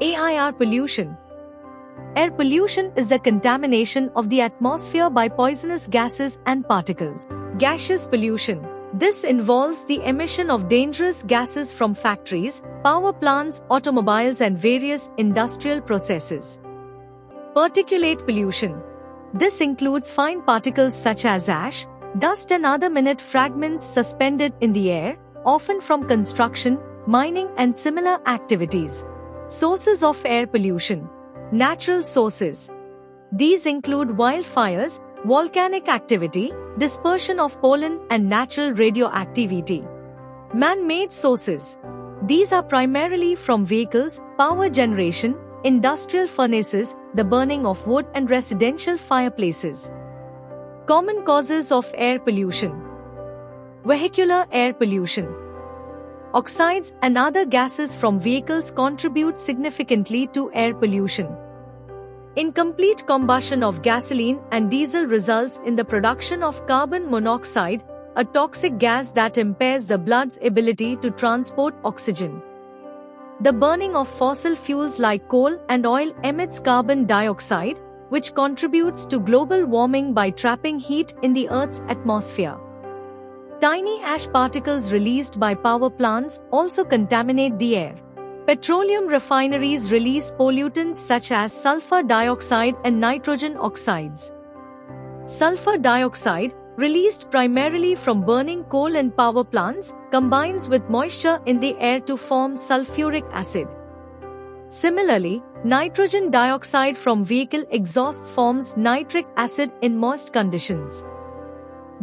AIR pollution. Air pollution is the contamination of the atmosphere by poisonous gases and particles. Gaseous pollution. This involves the emission of dangerous gases from factories, power plants, automobiles, and various industrial processes. Particulate pollution. This includes fine particles such as ash, dust, and other minute fragments suspended in the air, often from construction, mining, and similar activities. Sources of air pollution. Natural sources. These include wildfires, volcanic activity, dispersion of pollen, and natural radioactivity. Man-made sources. These are primarily from vehicles, power generation, industrial furnaces, the burning of wood, and residential fireplaces. Common causes of air pollution. Vehicular air pollution. Oxides and other gases from vehicles contribute significantly to air pollution. Incomplete combustion of gasoline and diesel results in the production of carbon monoxide, a toxic gas that impairs the blood's ability to transport oxygen. The burning of fossil fuels like coal and oil emits carbon dioxide, which contributes to global warming by trapping heat in the Earth's atmosphere. Tiny ash particles released by power plants also contaminate the air. Petroleum refineries release pollutants such as sulfur dioxide and nitrogen oxides. Sulfur dioxide, released primarily from burning coal and power plants, combines with moisture in the air to form sulfuric acid. Similarly, nitrogen dioxide from vehicle exhausts forms nitric acid in moist conditions.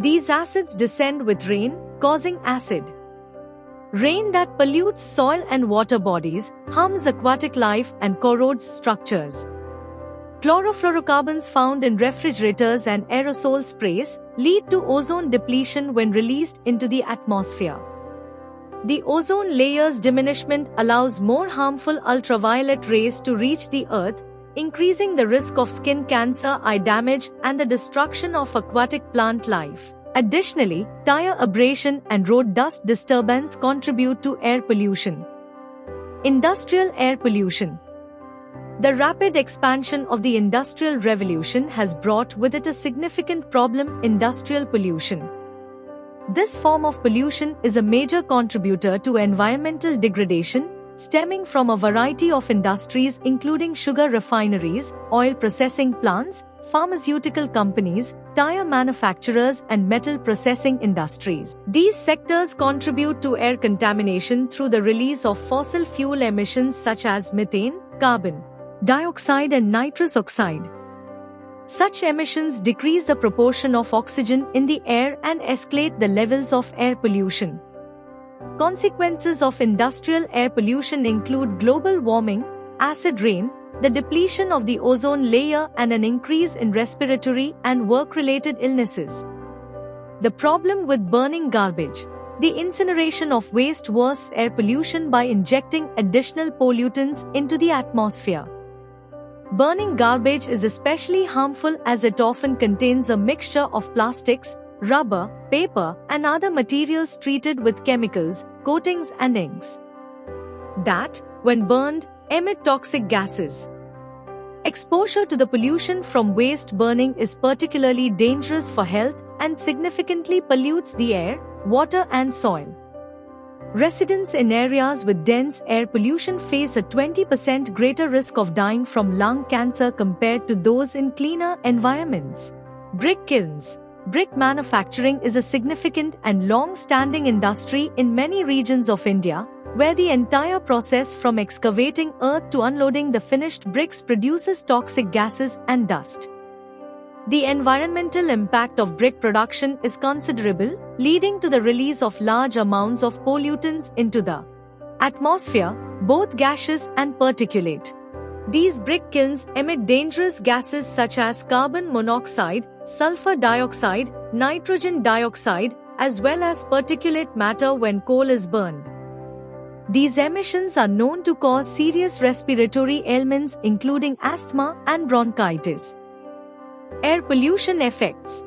These acids descend with rain, causing acid rain that pollutes soil and water bodies, harms aquatic life, and corrodes structures. Chlorofluorocarbons found in refrigerators and aerosol sprays lead to ozone depletion when released into the atmosphere. The ozone layer's diminishment allows more harmful ultraviolet rays to reach the Earth, increasing the risk of skin cancer, eye damage, and the destruction of aquatic plant life. Additionally, tire abrasion and road dust disturbance contribute to air pollution. Industrial air pollution. The rapid expansion of the Industrial Revolution has brought with it a significant problem: industrial pollution. This form of pollution is a major contributor to environmental degradation, stemming from a variety of industries including sugar refineries, oil processing plants, pharmaceutical companies, tire manufacturers, and metal processing industries. These sectors contribute to air contamination through the release of fossil fuel emissions such as methane, carbon dioxide, and nitrous oxide. Such emissions decrease the proportion of oxygen in the air and escalate the levels of air pollution. Consequences of industrial air pollution include global warming, acid rain, the depletion of the ozone layer, and an increase in respiratory and work-related illnesses. The problem with burning garbage. The incineration of waste worsens air pollution by injecting additional pollutants into the atmosphere. Burning garbage is especially harmful as it often contains a mixture of plastics, rubber, paper, and other materials treated with chemicals, coatings, and inks that, when burned, emit toxic gases. Exposure to the pollution from waste burning is particularly dangerous for health and significantly pollutes the air, water, and soil. Residents in areas with dense air pollution face a 20% greater risk of dying from lung cancer compared to those in cleaner environments. Brick kilns. Brick manufacturing is a significant and long-standing industry in many regions of India, where the entire process from excavating earth to unloading the finished bricks produces toxic gases and dust. The environmental impact of brick production is considerable, leading to the release of large amounts of pollutants into the atmosphere, both gaseous and particulate. These brick kilns emit dangerous gases such as carbon monoxide, sulfur dioxide, nitrogen dioxide, as well as particulate matter when coal is burned. These emissions are known to cause serious respiratory ailments including asthma and bronchitis. Air pollution effects.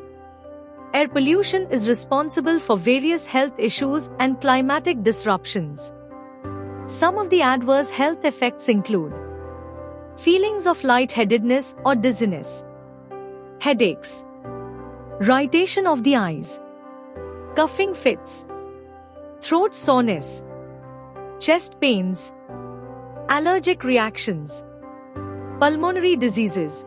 Air pollution is responsible for various health issues and climatic disruptions. Some of the adverse health effects include feelings of lightheadedness or dizziness, headaches, irritation of the eyes, coughing fits, throat soreness, chest pains, allergic reactions, pulmonary diseases,